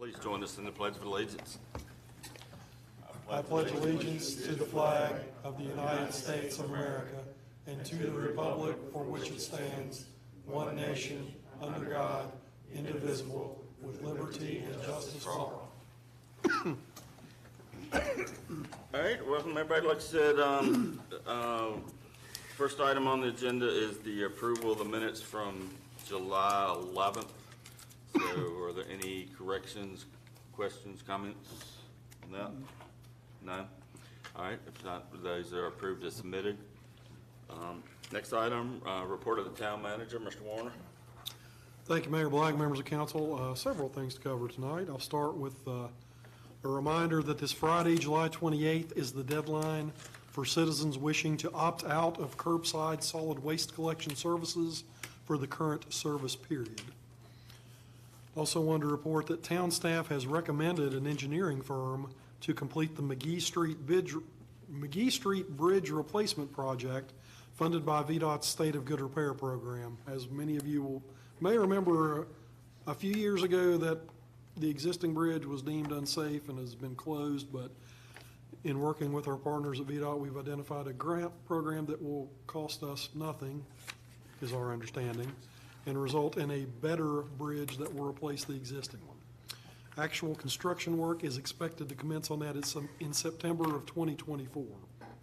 Please join us in the Pledge of Allegiance. I pledge allegiance to the flag of the United States of America and to the republic for which it stands, one nation, under God, indivisible, with liberty and justice for all. All right, welcome everybody. Like I said, first item on the agenda is the approval of the minutes from July 11th. So are there any corrections, questions, comments on that? None? All right, if not, those are approved as submitted. Next item, report of the town manager, Mr. Warner. Thank you, Mayor Black, members of council. Several things to cover tonight. I'll start with a reminder that this Friday, July 28th, is the deadline for citizens wishing to opt out of curbside solid waste collection services for the current service period. Also wanted to report that town staff has recommended an engineering firm to complete the McGee Street Bridge replacement project funded by VDOT's State of Good Repair program. As many of you may remember, a few years ago that the existing bridge was deemed unsafe and has been closed, but in working with our partners at VDOT, we've identified a grant program that will cost us nothing, is our understanding, and result in a better bridge that will replace the existing one. Actual construction work is expected to commence on that in September of 2024.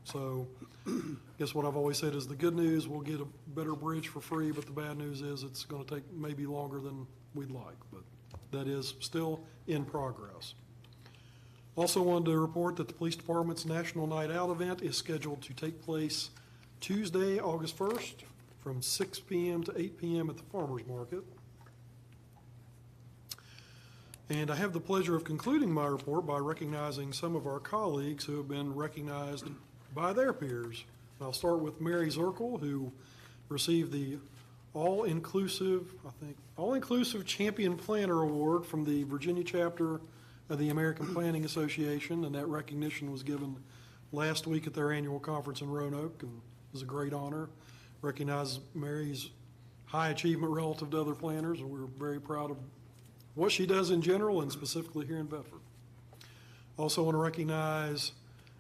So I guess what I've always said is the good news, we'll get a better bridge for free, but the bad news is it's going to take maybe longer than we'd like, but that is still in progress. Also wanted to report that the police department's National Night Out event is scheduled to take place Tuesday, August 1st from 6 p.m. to 8 p.m. at the Farmers Market. And I have the pleasure of concluding my report by recognizing some of our colleagues who have been recognized by their peers. I'll start with Mary Zirkle, who received the all-inclusive Champion Planner Award from the Virginia chapter of the American Planning Association, and that recognition was given last week at their annual conference in Roanoke, and it was a great honor. Recognize Mary's high achievement relative to other planners, and we're very proud of what she does in general and specifically here in Bedford. Also want to recognize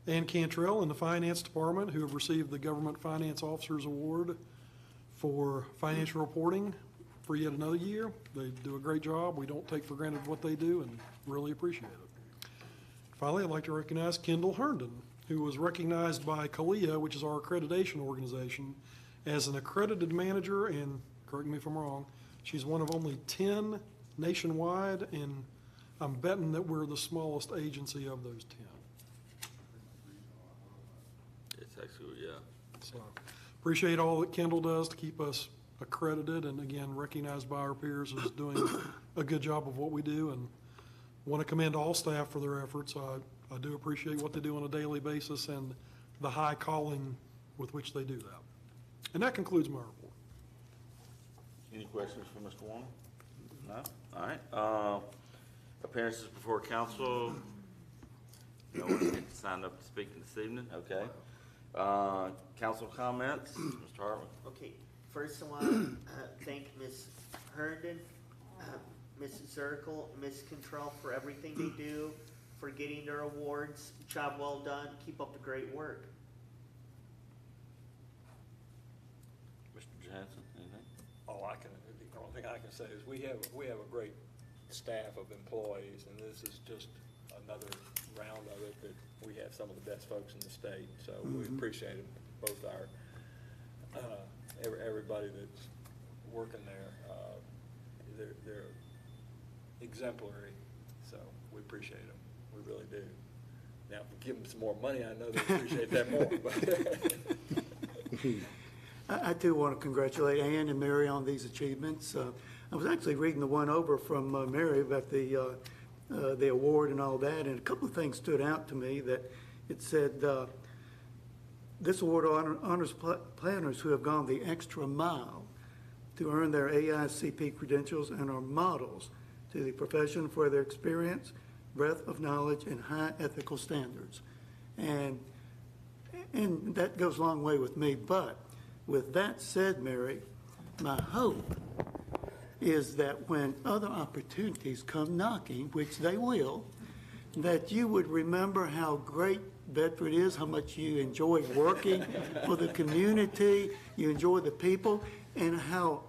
Ann Cantrell in the Finance Department, who have received the Government Finance Officers Award for financial reporting for yet another year. They do a great job. We don't take for granted what they do and really appreciate it. Finally, I'd like to recognize Kendall Herndon, who was recognized by CALEA, which is our accreditation organization, as an accredited manager, and correct me if I'm wrong, she's one of only 10 nationwide, and I'm betting that we're the smallest agency of those 10. It's actually, yeah. So appreciate all that Kendall does to keep us accredited and, again, recognized by our peers as doing a good job of what we do, and want to commend all staff for their efforts. I do appreciate what they do on a daily basis and the high calling with which they do that. And that concludes my report. Any questions for Mr. Warner? No? All right. Appearances before council. No one signed up to speak this evening. Okay. Council comments. Mr. Hartman. Okay. First, I want to thank Ms. Herndon, Mrs. Zirkle, Ms. Control for everything they do, for getting their awards. Job well done. Keep up the great work. Mr. Johnson, anything? The only thing I can say is we have a great staff of employees, and this is just another round of it that we have some of the best folks in the state. So we appreciate them, both our everybody that's working there. They're exemplary, so we appreciate them. We really do. Now, if we give them some more money, I know they appreciate that more. I too want to congratulate Ann and Mary on these achievements. I was actually reading the one over from Mary about the award and all that, and a couple of things stood out to me. That it said this award honors planners who have gone the extra mile to earn their AICP credentials and are models to the profession for their experience, breadth of knowledge, and high ethical standards. And that goes a long way with me. But with that said, Mary, my hope is that when other opportunities come knocking, which they will, that you would remember how great Bedford is, how much you enjoy working for the community, you enjoy the people, and how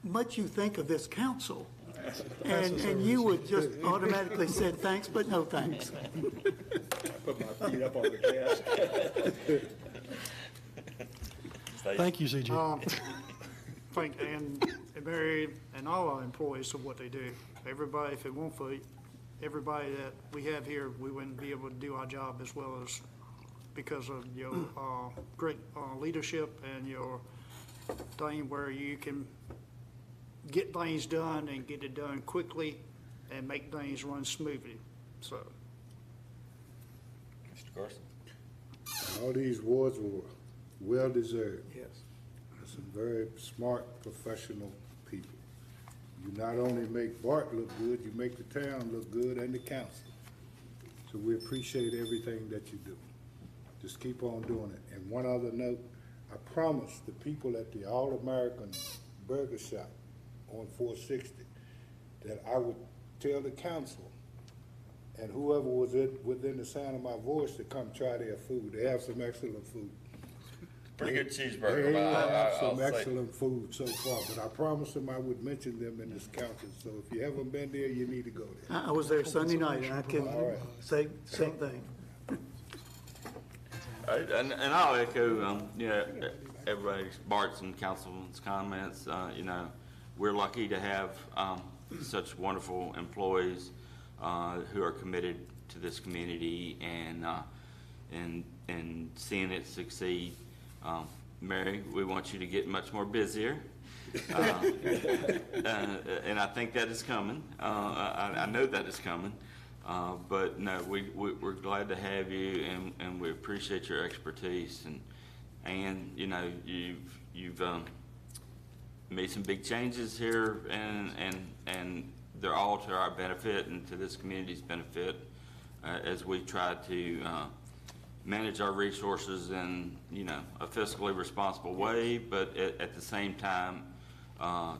much you think of this council. And you would just automatically say thanks, but no thanks. Put my feet up on the gas. Thank you, CJ. Thank and Mary and all our employees for what they do. Everybody, if it weren't for everybody that we have here, we wouldn't be able to do our job as well as because of your great leadership and your thing where you can get things done and get it done quickly and make things run smoothly. So, Mr. Carson? All these awards were well-deserved. Yes. Some very smart, professional people. You not only make Bart look good, you make the town look good and the council. So we appreciate everything that you do. Just keep on doing it. And one other note, I promised the people at the All-American Burger Shop on 460 that I would tell the council and whoever was within the sound of my voice to come try their food. They have some excellent food. Pretty good cheeseburger. They have I'll some say. excellent food so far, but I promised them I would mention them in this council. So if you haven't been there, you need to go there. I was there Sunday night, and I can All right. say same thing. And I'll echo, everybody's, Bart's and Councilman's comments. We're lucky to have such wonderful employees who are committed to this community and seeing it succeed. Mary, we want you to get much more busier. And I think that is coming. I know that is coming. But no, we're glad to have you, and we appreciate your expertise. And you've made some big changes here, and they're all to our benefit and to this community's benefit as we try to manage our resources in a fiscally responsible way, but at the same time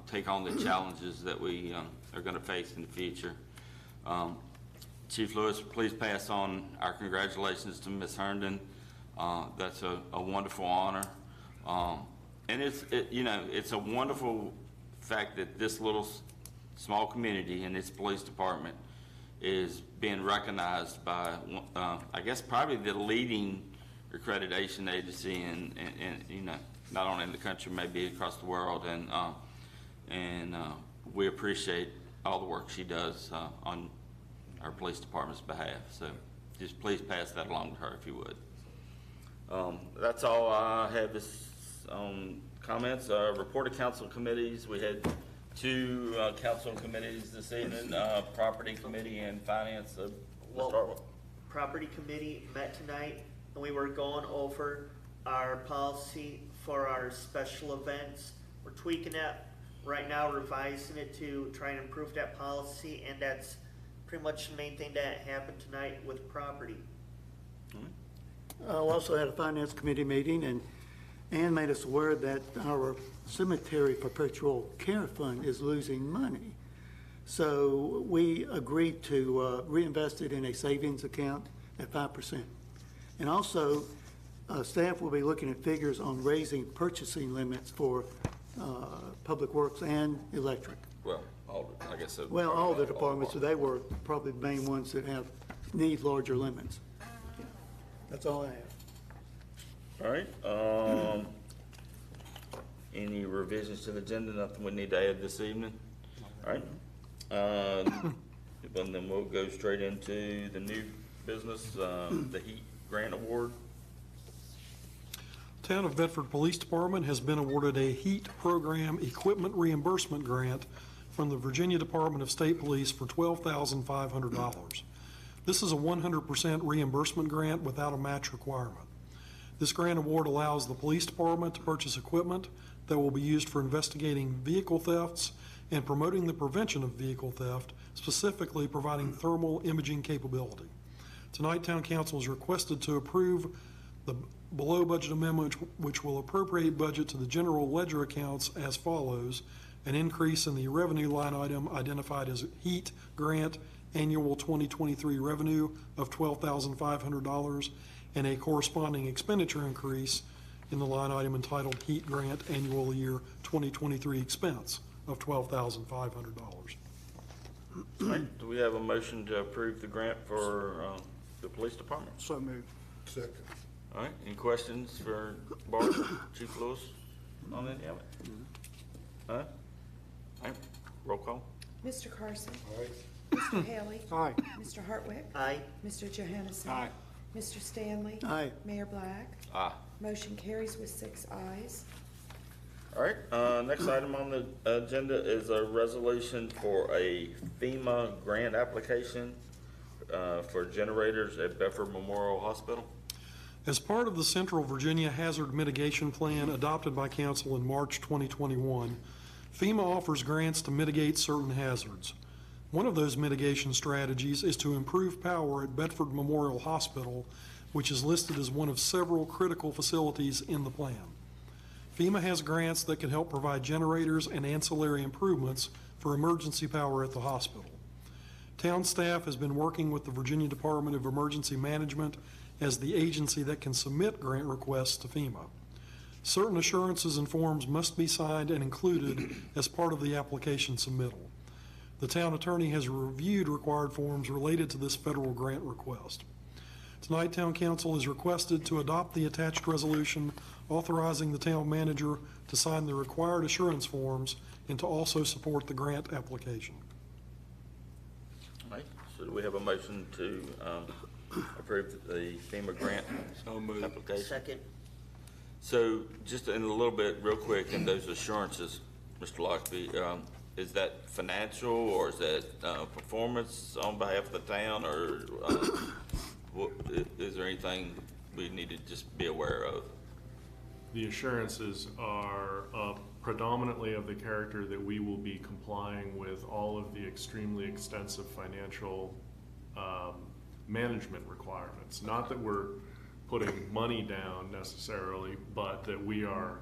take on the challenges that we are going to face in the future. Chief Lewis, please pass on our congratulations to Ms. Herndon. That's a wonderful honor. And it's a wonderful fact that this little small community and its police department is being recognized by, I guess, probably the leading accreditation agency in not only in the country, maybe across the world. And we appreciate all the work she does on our police department's behalf. So just please pass that along to her if you would. That's all I have is comments. Report of council committees. We had two council committees this evening, property committee and finance. We'll start with. Property committee met tonight, and we were going over our policy for our special events. We're tweaking that right now, revising it to try and improve that policy, and that's pretty much the main thing that happened tonight with property. We also had a finance committee meeting, and Ann made us aware that our cemetery perpetual care fund is losing money. So we agreed to reinvest it in a savings account at 5%. And also, staff will be looking at figures on raising purchasing limits for public works and electric. Well, I guess so. Well, all the departments, so they were probably the main ones that need larger limits. That's all I have. All right. Any revisions to the agenda? Nothing we need to add this evening? All right. And then we'll go straight into the new business, the HEAT grant award. Town of Bedford Police Department has been awarded a HEAT program equipment reimbursement grant from the Virginia Department of State Police for $12,500. This is a 100% reimbursement grant without a match requirement. This grant award allows the police department to purchase equipment that will be used for investigating vehicle thefts and promoting the prevention of vehicle theft, specifically providing thermal imaging capability. Tonight, Town Council is requested to approve the below budget amendment, which will appropriate budget to the general ledger accounts as follows, an increase in the revenue line item identified as heat grant annual 2023 revenue of $12,500, and a corresponding expenditure increase in the line item entitled heat grant annual year 2023 expense of $12,500. Right, do we have a motion to approve the grant for the police department? So moved. Second. All right, any questions for Bart, Chief Lewis on any of it? Huh? All right, roll call. Mr. Carson. All right. Mr. Haley. Aye. Mr. Hartwick. Aye. Mr. Johansson. Aye. Mr. Stanley. Aye. Mayor Black. Aye. Motion carries with 6 ayes. All right, next item on the agenda is a resolution for a FEMA grant application for generators at Bedford Memorial Hospital. As part of the Central Virginia Hazard Mitigation Plan adopted by Council in March 2021, FEMA offers grants to mitigate certain hazards. One of those mitigation strategies is to improve power at Bedford Memorial Hospital, which is listed as one of several critical facilities in the plan. FEMA has grants that can help provide generators and ancillary improvements for emergency power at the hospital. Town staff has been working with the Virginia Department of Emergency Management as the agency that can submit grant requests to FEMA. Certain assurances and forms must be signed and included as part of the application submittal. The town attorney has reviewed required forms related to this federal grant request. Tonight, Town Council is requested to adopt the attached resolution authorizing the town manager to sign the required assurance forms and to also support the grant application. All right, so do we have a motion to approve the FEMA grant application? Second. So just in a little bit, real quick, in those assurances, Mr. Lockby, is that financial or is that performance on behalf of the town, or is there anything we need to just be aware of? The assurances are predominantly of the character that we will be complying with all of the extremely extensive financial management requirements. Not that we're putting money down necessarily, but that we are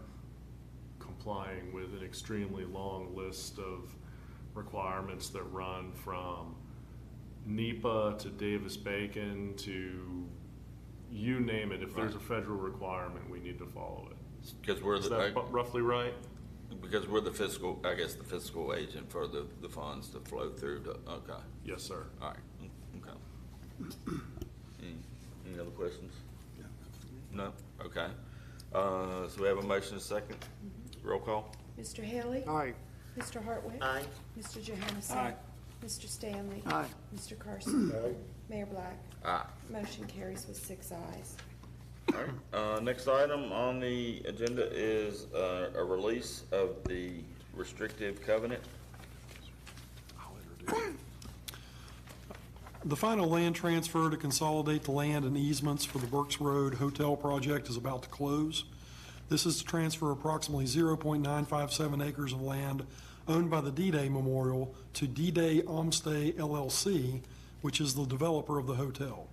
complying with an extremely long list of requirements that run from NEPA to Davis-Bacon to you name it. If there's a federal requirement, we need to follow it. Because we're Is that roughly right? because we're the fiscal, I guess, the fiscal agent for the funds to flow through to, okay, Yes, sir. all right, okay. Any other questions? No? Okay. So we have a motion and a second. Roll call? Mr. Haley. Aye. Mr. Hartwick. Aye. Mr. Johansson. Aye. Mr. Stanley. Aye. Mr. Carson. Aye. Mayor Black. Aye. Motion carries with 6 ayes. All right, next item on the agenda is a release of the restrictive covenant. The final land transfer to consolidate the land and easements for the Burks Road Hotel project is about to close. This is to transfer approximately 0.957 acres of land owned by the D-Day Memorial to D-Day Homestay LLC, which is the developer of the hotel.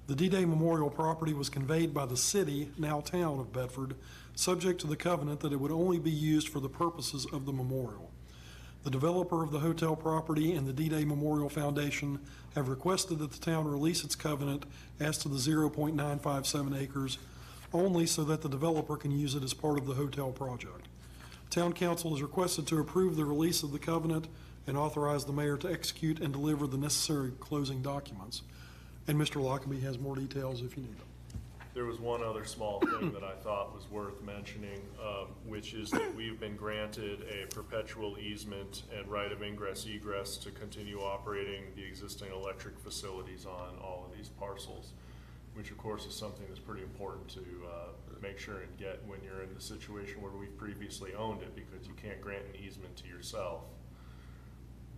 The D-Day Memorial property was conveyed by the city, now town of Bedford, subject to the covenant that it would only be used for the purposes of the memorial. The developer of the hotel property and the D-Day Memorial Foundation have requested that the town release its covenant as to the 0.957 acres only so that the developer can use it as part of the hotel project. Town Council is requested to approve the release of the covenant and authorize the mayor to execute and deliver the necessary closing documents. And Mr. Lockaby has more details if you need them. There was one other small thing that I thought was worth mentioning, which is that we've been granted a perpetual easement and right of ingress egress to continue operating the existing electric facilities on all of these parcels, which of course is something that's pretty important to make sure and get when you're in the situation where we've previously owned it, because you can't grant an easement to yourself.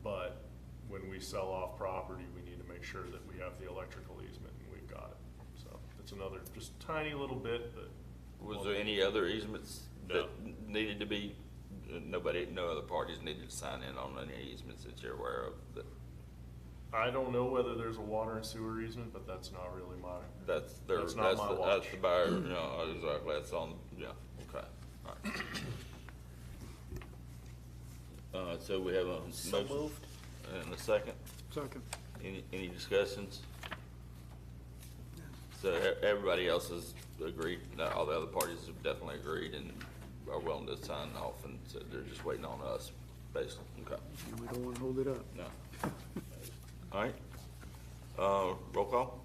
But when we sell off property, we need to make sure that we have the electrical easement, and we've got it. So it's another just tiny little bit, but. Was there any other easements that needed to be, no other parties needed to sign in on any easements that you're aware of? That I don't know whether there's a water and sewer easement, but that's not really my, That's not my watch. That's the buyer, exactly, that's on, yeah, okay, all right. So we have a So motion moved. and a second. Second. Any discussions? So everybody else has agreed, all the other parties have definitely agreed and are willing to sign off, and so they're just waiting on us, basically. Okay, And we don't want to hold it up. no. All right. Roll call?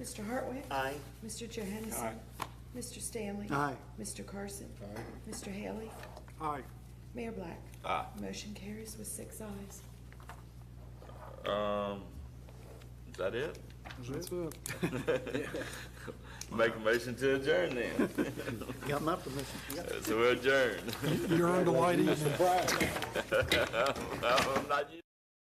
Mr. Hartwick? Aye. Mr. Johansson? Mr. Stanley? Aye. Mr. Carson? Mr. Haley? Aye. Mayor Black? Aye. Motion carries with 6 ayes. Is that it? That's it. Make a motion to adjourn then. Got my permission. So we're adjourned. You earned a light evening. I'm not